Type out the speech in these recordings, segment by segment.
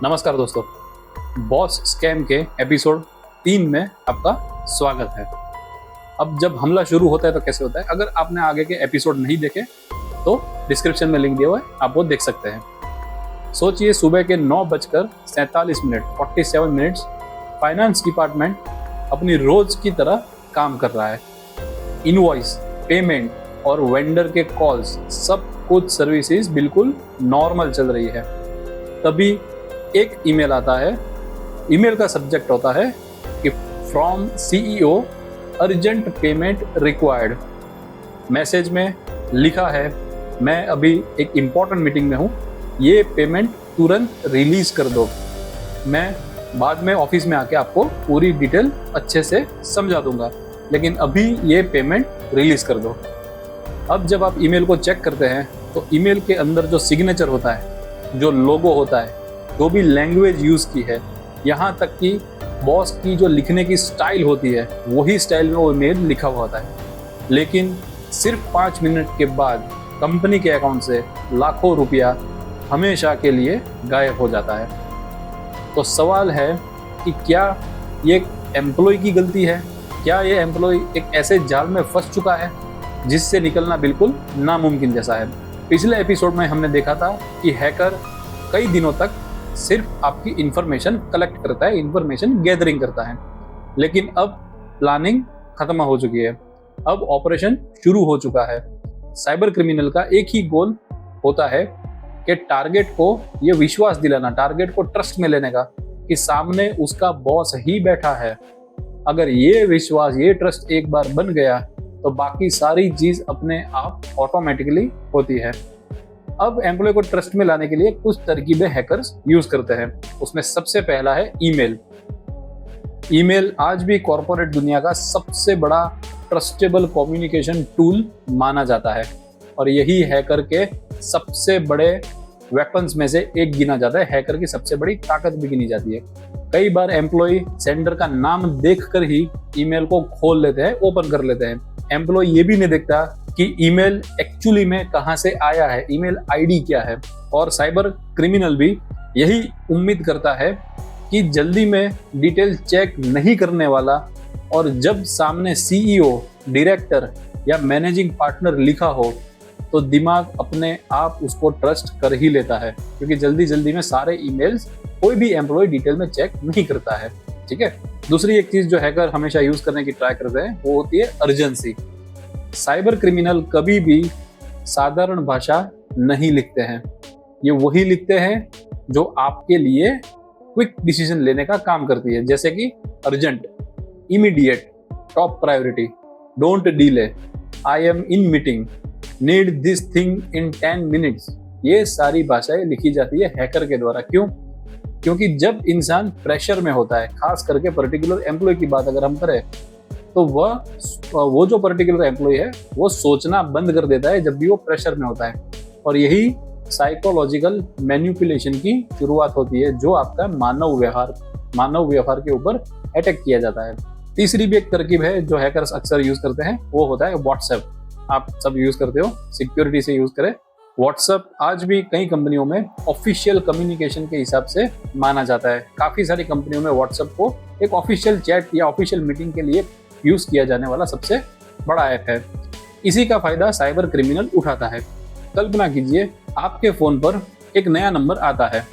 नमस्कार दोस्तों, boss scam के एपिसोड 3 में आपका स्वागत है। अब जब हमला शुरू होता है तो कैसे होता है, अगर आपने आगे के एपिसोड नहीं देखे तो डिस्क्रिप्शन में लिंक दिया हुआ है, आप वो देख सकते हैं। सोचिए सुबह के 9:47 47 मिनट्स फाइनेंस डिपार्टमेंट अपनी रोज की तरह काम कर रहा है। इनवॉइस, पेमेंट और वेंडर के कॉल्स, सब कुछ सर्विसेज बिल्कुल नॉर्मल चल रही है। तभी एक ईमेल आता है। ईमेल का सब्जेक्ट होता है कि from CEO urgent payment required. Message में लिखा है, मैं अभी एक इम्पॉर्टेंट मीटिंग में हूँ, ये पेमेंट तुरंत रिलीज कर दो। मैं बाद में ऑफिस में आके आपको पूरी डिटेल अच्छे से समझा दूंगा, लेकिन अभी ये पेमेंट रिलीज कर दो। अब जब आप ईमेल को चेक करते हैं तो ईमेल के अंदर जो सिग्नेचर होता है, जो लोगो होता है, जो भी लैंग्वेज यूज़ की है, यहाँ तक कि बॉस की जो लिखने की स्टाइल होती है, वही स्टाइल में वो ईमेल लिखा हुआ होता है। लेकिन सिर्फ 5 मिनट के बाद कंपनी के अकाउंट से लाखों रुपया हमेशा के लिए गायब हो जाता है। तो सवाल है कि क्या ये एम्प्लॉय की गलती है? क्या ये एम्प्लॉय एक ऐसे जाल में फंस चुका है जिससे निकलना बिल्कुल नामुमकिन जैसा है? पिछले एपिसोड में हमने देखा था कि हैकर कई दिनों तक सिर्फ आपकी इंफॉर्मेशन कलेक्ट करता है, इंफॉर्मेशन गैदरिंग करता है, लेकिन अब प्लानिंग खत्म हो चुकी है, अब ऑपरेशन शुरू हो चुका है। साइबर क्रिमिनल का एक ही गोल होता है कि टारगेट को ये विश्वास दिलाना, टारगेट को ट्रस्ट में लेने का कि सामने उसका बॉस ही बैठा है। अगर ये विश्वास, ये ट्रस्ट एक बार बन गया तो बाकी सारी चीज अपने आप ऑटोमेटिकली होती है। अब एम्प्लॉय को ट्रस्ट में लाने के लिए कुछ तरकीबें हैकर्स यूज करते हैं। उसमें सबसे पहला है ईमेल। ईमेल आज भी कॉर्पोरेट दुनिया का सबसे बड़ा ट्रस्टेबल कम्युनिकेशन टूल माना जाता है और यही हैकर के सबसे बड़े वेपन्स में से एक गिना जाता है। हैकर की सबसे बड़ी ताकत भी गिनी जाती है। कई बार एम्प्लॉय सेंडर का नाम देखकर ही ईमेल को खोल लेते हैं, ओपन कर लेते हैं। एम्प्लॉय ये भी नहीं देखता कि ईमेल एक्चुअली में कहां से आया है, ईमेल आईडी क्या है। और साइबर क्रिमिनल भी यही उम्मीद करता है कि जल्दी में डिटेल चेक नहीं करने वाला, और जब सामने सीईओ, डायरेक्टर या मैनेजिंग पार्टनर लिखा हो तो दिमाग अपने आप उसको ट्रस्ट कर ही लेता है, क्योंकि जल्दी जल्दी में सारे ईमेल्स कोई भी एम्प्लॉय डिटेल में चेक नहीं करता है। ठीक है। दूसरी एक चीज जो हैकर हमेशा यूज करने की ट्राई करते हैं वो होती है अर्जेंसी। साइबर क्रिमिनल कभी भी साधारण भाषा नहीं लिखते हैं, ये वही लिखते हैं जो आपके लिए क्विक डिसीजन लेने का काम करती है, जैसे कि urgent, immediate, top priority, don't delay, I am in meeting, need this thing in 10 minutes. ये सारी भाषाएं लिखी जाती है हैकर के द्वारा। क्यों? क्योंकि जब इंसान प्रेशर में होता है, खास करके पर्टिकुलर एम्प्लॉय की बात अगर हम करें, तो वो जो पर्टिकुलर एम्प्लॉय है वो सोचना बंद कर देता है जब भी वो प्रेशर में होता है। और यही साइकोलॉजिकल मैनिपुलेशन की शुरुआत होती है, जो आपका मानव व्यवहार के ऊपर अटैक किया जाता है। तीसरी भी एक तरकीब है जो हैकर्स अक्सर यूज करते हैं, वो होता है व्हाट्सएप। आप सब यूज करते हो, सिक्योरिटी से यूज करें। व्हाट्सएप आज भी कई कंपनियों में ऑफिशियल कम्युनिकेशन के हिसाब से माना जाता है। काफी सारी कंपनियों में व्हाट्सएप को एक ऑफिशियल चैट या ऑफिशियल मीटिंग के लिए यूज किया जाने वाला सबसे बड़ा ऐप है। इसी का फायदा साइबर क्रिमिनल उठाता है। कल्पना कीजिए, आपके फोन पर एक नया नंबर आता है,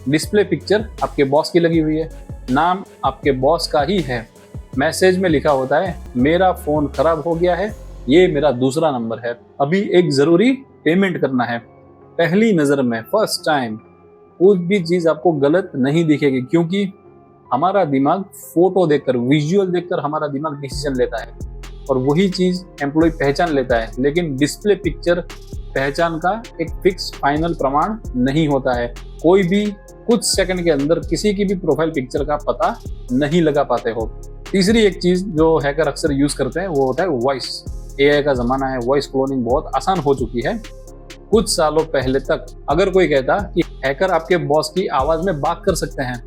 डिस्प्ले पिक्चर आपके बॉस की लगी हुई है, नाम आपके बॉस का ही है, मैसेज में लिखा होता है, मेरा फोन खराब हो गया है, ये मेरा दूसरा नंबर है, अभी एक जरूरी पेमेंट करना है। पहली नजर में, फर्स्ट टाइम, कुछ भी चीज आपको गलत नहीं दिखेगी, क्योंकि हमारा दिमाग फोटो देखकर, विजुअल देखकर हमारा दिमाग डिसीजन लेता है और वही चीज एम्प्लॉय पहचान लेता है। लेकिन डिस्प्ले पिक्चर पहचान का एक फिक्स फाइनल प्रमाण नहीं होता है। कोई भी कुछ सेकंड के अंदर किसी की भी प्रोफाइल पिक्चर का पता नहीं लगा पाते हो। तीसरी एक चीज जो हैकर अक्सर यूज करते हैं वो होता है वॉइस। एआई का जमाना है, वॉइस क्लोनिंग बहुत आसान हो चुकी है। कुछ सालों पहले तक अगर कोई कहता कि हैकर आपके बॉस की आवाज में बात कर सकते हैं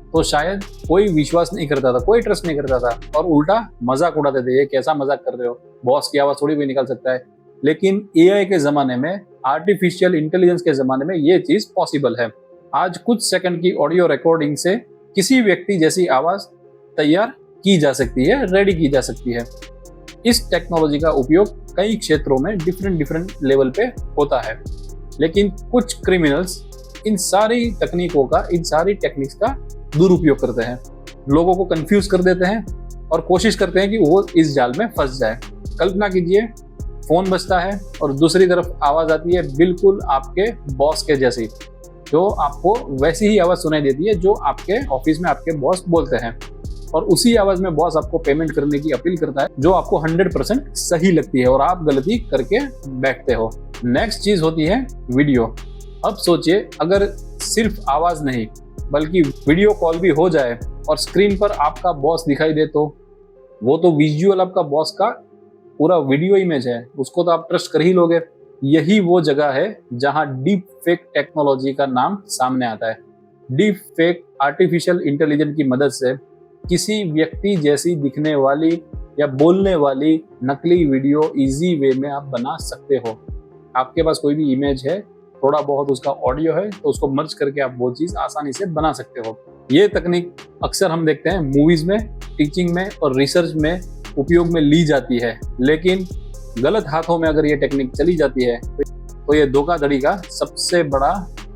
तो शायद कोई विश्वास नहीं करता था, कोई ट्रस्ट नहीं करता था और उल्टा मजाक उड़ाते थे, ये कैसा मजाक कर रहे हो, बॉस की आवाज थोड़ी कोई निकाल सकता है। लेकिन एआई के जमाने में, आर्टिफिशियल इंटेलिजेंस के जमाने में ये चीज पॉसिबल है। आज कुछ सेकंड की ऑडियो रिकॉर्डिंग से किसी व्यक्ति जैसी आवाज तैयार की जा सकती है, रेडी की जा सकती है। इस टेक्नोलॉजी का उपयोग कई क्षेत्रों में डिफरेंट लेवल पे होता है, लेकिन कुछ क्रिमिनल्स इन सारी तकनीकों का, इन सारी टेक्निक्स का दुरुपयोग करते हैं, लोगों को कंफ्यूज कर देते हैं और कोशिश करते हैं कि वो इस जाल में फंस जाए। कल्पना कीजिए, फोन बजता है और दूसरी तरफ आवाज आती है बिल्कुल आपके बॉस के जैसी, जो आपको वैसी ही आवाज सुनाई देती है जो आपके ऑफिस में आपके बॉस बोलते हैं, और उसी आवाज में बॉस आपको पेमेंट करने की अपील करता है जो आपको 100% सही लगती है और आप गलती करके बैठते हो। नेक्स्ट चीज होती है वीडियो। अब सोचिए, अगर सिर्फ आवाज नहीं बल्कि वीडियो कॉल भी हो जाए और स्क्रीन पर आपका बॉस दिखाई दे, तो वो तो विजुअल आपका बॉस का पूरा वीडियो इमेज है, उसको तो आप ट्रस्ट कर ही लोगे। यही वो जगह है जहां डीप फेक टेक्नोलॉजी का नाम सामने आता है। डीप फेक आर्टिफिशियल इंटेलिजेंस की मदद से किसी व्यक्ति जैसी दिखने वाली या बोलने वाली नकली वीडियो इजी वे में आप बना सकते हो। आपके पास कोई भी इमेज है, थोड़ा बहुत उसका ऑडियो है, तो उसको मर्ज करके आप वो चीज आसानी से बना सकते हो। ये तकनीक अक्सर हम देखते हैं मूवीज में, टीचिंग में और रिसर्च में उपयोग में ली जाती है, लेकिन गलत हाथों में अगर ये टेक्निक चली जाती है तो ये धोखाधड़ी का सबसे बड़ा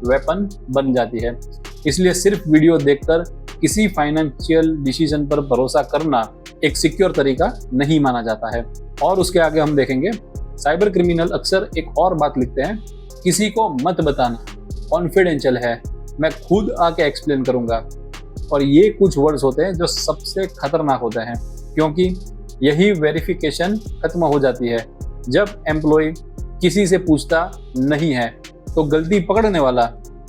वेपन बन जाती है। इसलिए सिर्फ वीडियो देखकर किसी फाइनेंशियल डिसीजन पर भरोसा करना एक सिक्योर तरीका नहीं माना जाता है। और उसके आगे हम देखेंगे, साइबर क्रिमिनल अक्सर एक और बात लिखते हैं, किसी को मत बताना, कॉन्फिडेंशियल है, मैं खुद आके एक्सप्लेन करूंगा। और ये कुछ वर्ड्स होते हैं जो सबसे खतरनाक होते हैं, क्योंकि यही वेरिफिकेशन खत्म हो जाती है। जब एम्प्लॉय किसी से पूछता नहीं है तो गलती पकड़ने वाला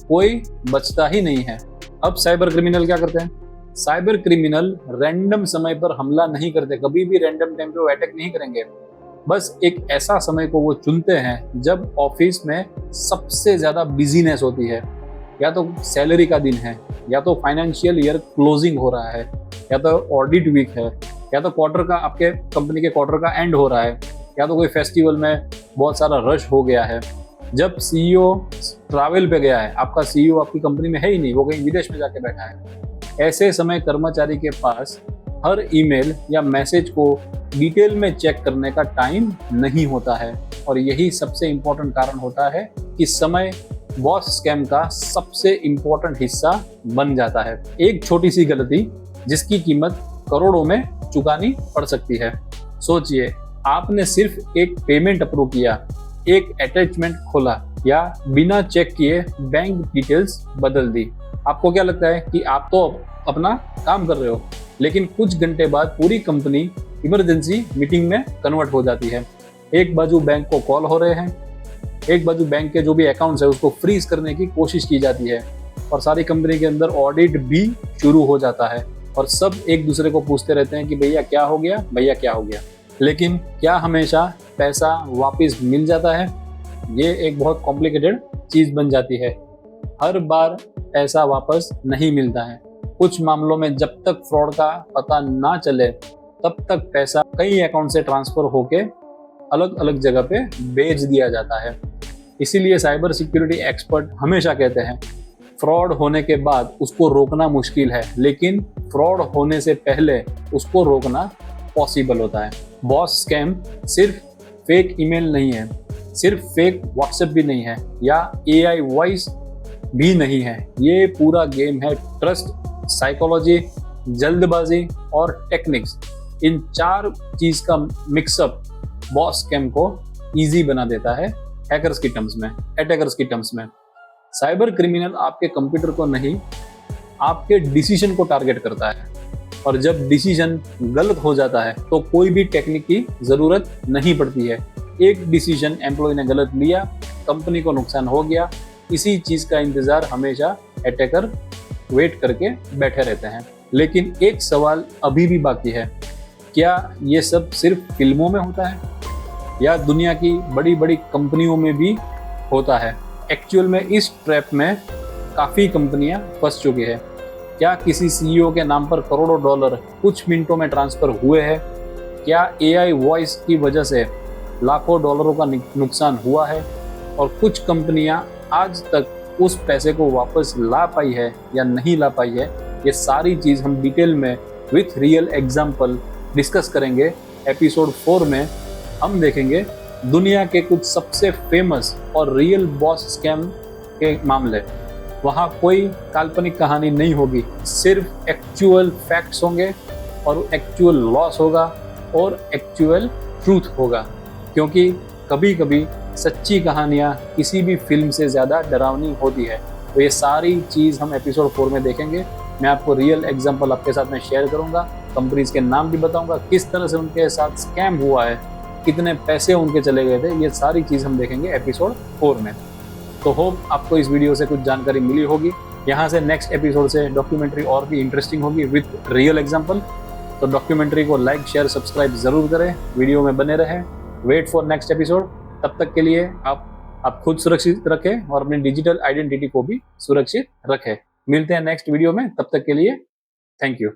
कोई बचता ही नहीं है। अब साइबर क्रिमिनल क्या करते हैं? साइबर क्रिमिनल रैंडम समय पर हमला नहीं करते, कभी भी रैंडम टाइम पे वो अटैक नहीं करेंगे। बस एक ऐसा समय को वो चुनते हैं जब ऑफिस में सबसे ज्यादा बिजीनेस होती है, या तो सैलरी का दिन है, या तो फाइनेंशियल ईयर क्लोजिंग हो रहा है, या तो ऑडिट वीक है, या तो क्वार्टर का, आपके कंपनी के क्वार्टर का एंड हो रहा है, या तो कोई फेस्टिवल में बहुत सारा रश हो गया है। जब सीईओ ट्रैवल पे गया है, आपका सीईओ आपकी कंपनी में है ही नहीं, वो कहीं विदेश में जाके बैठा है, ऐसे समय कर्मचारी के पास हर ईमेल या मैसेज को डिटेल में चेक करने का टाइम नहीं होता है। और यही सबसे इम्पोर्टेंट कारण होता है कि समय बॉस स्कैम का सबसे इम्पोर्टेंट हिस्सा बन जाता है। एक छोटी सी गलती जिसकी कीमत करोड़ों में चुकानी पड़ सकती है। सोचिए, आपने सिर्फ एक पेमेंट अप्रूव किया, एक अटैचमेंट खोला, या बिना चेक किए बैंक डिटेल्स बदल दी। आपको क्या लगता है कि आप तो अपना काम कर रहे हो, लेकिन कुछ घंटे बाद पूरी कंपनी इमरजेंसी मीटिंग में कन्वर्ट हो जाती है। एक बाजू बैंक को कॉल हो रहे हैं, एक बाजू बैंक के जो भी अकाउंट्स है उसको फ्रीज करने की कोशिश की जाती है, और सारी कंपनी के अंदर ऑडिट भी शुरू हो जाता है, और सब एक दूसरे को पूछते रहते हैं कि भैया क्या हो गया, भैया क्या हो गया। लेकिन क्या हमेशा पैसा वापस मिल जाता है? ये एक बहुत कॉम्प्लिकेटेड चीज बन जाती है। हर बार पैसा वापस नहीं मिलता है। कुछ मामलों में जब तक फ्रॉड का पता ना चले तब तक पैसा कई अकाउंट से ट्रांसफर होके अलग अलग जगह पे भेज दिया जाता है। इसीलिए साइबर सिक्योरिटी एक्सपर्ट हमेशा कहते हैं, फ्रॉड होने के बाद उसको रोकना मुश्किल है, लेकिन फ्रॉड होने से पहले उसको रोकना पॉसिबल होता है। बॉस स्कैम सिर्फ फेक ईमेल नहीं है, सिर्फ फेक व्हाट्सएप भी नहीं है, या AI वॉइस भी नहीं है। ये पूरा गेम है ट्रस्ट, साइकोलॉजी, जल्दबाजी और टेक्निक्स। इन चार चीज का मिक्सअप बॉस स्कैम को इजी बना देता है हैकर्स की टर्म्स में, अटैकर्स की टर्म्स में। साइबर क्रिमिनल आपके कंप्यूटर को नहीं, आपके डिसीजन को टारगेट करता है, और जब डिसीजन गलत हो जाता है तो कोई भी टेक्निक की जरूरत नहीं पड़ती है। एक डिसीजन एम्प्लॉय ने गलत लिया, कंपनी को नुकसान हो गया, इसी चीज का इंतजार हमेशा अटैकर वेट करके बैठे रहते हैं। लेकिन एक सवाल अभी भी बाकी है, क्या ये सब सिर्फ फिल्मों में होता है या दुनिया की बड़ी बड़ी कंपनियों में भी होता है? एक्चुअल में इस ट्रैप में काफ़ी कंपनियां फंस चुकी है। क्या किसी CEO के नाम पर करोड़ों डॉलर कुछ मिनटों में ट्रांसफर हुए हैं? क्या AI वॉइस की वजह से लाखों डॉलरों का नुकसान हुआ है? और कुछ कंपनियां आज तक उस पैसे को वापस ला पाई है या नहीं ला पाई है, ये सारी चीज़ हम डिटेल में विथ रियल एग्जाम्पल डिस्कस करेंगे। एपिसोड 4 में हम देखेंगे दुनिया के कुछ सबसे फेमस और रियल बॉस स्कैम के मामले। वहाँ कोई काल्पनिक कहानी नहीं होगी, सिर्फ एक्चुअल फैक्ट्स होंगे और एक्चुअल लॉस होगा और एक्चुअल ट्रूथ होगा, क्योंकि कभी कभी सच्ची कहानियाँ किसी भी फिल्म से ज़्यादा डरावनी होती है। तो ये सारी चीज़ हम एपिसोड 4 में देखेंगे। मैं आपको रियल एग्जांपल आपके साथ में शेयर करूंगा, कंपनीज के नाम भी बताऊंगा, किस तरह से उनके साथ स्कैम हुआ है, कितने पैसे उनके चले गए थे, ये सारी चीज़ हम देखेंगे एपिसोड 4 में। तो होप आपको इस वीडियो से कुछ जानकारी मिली होगी। यहाँ से नेक्स्ट एपिसोड से डॉक्यूमेंट्री और भी इंटरेस्टिंग होगी विथ रियल एग्जाम्पल। तो डॉक्यूमेंट्री को लाइक शेयर सब्सक्राइब जरूर करें, वीडियो में बने रहें। Wait for next episode. तब तक के लिए आप खुद सुरक्षित रखें और अपनी डिजिटल आइडेंटिटी को भी सुरक्षित रखें। मिलते हैं नेक्स्ट वीडियो में, तब तक के लिए थैंक यू।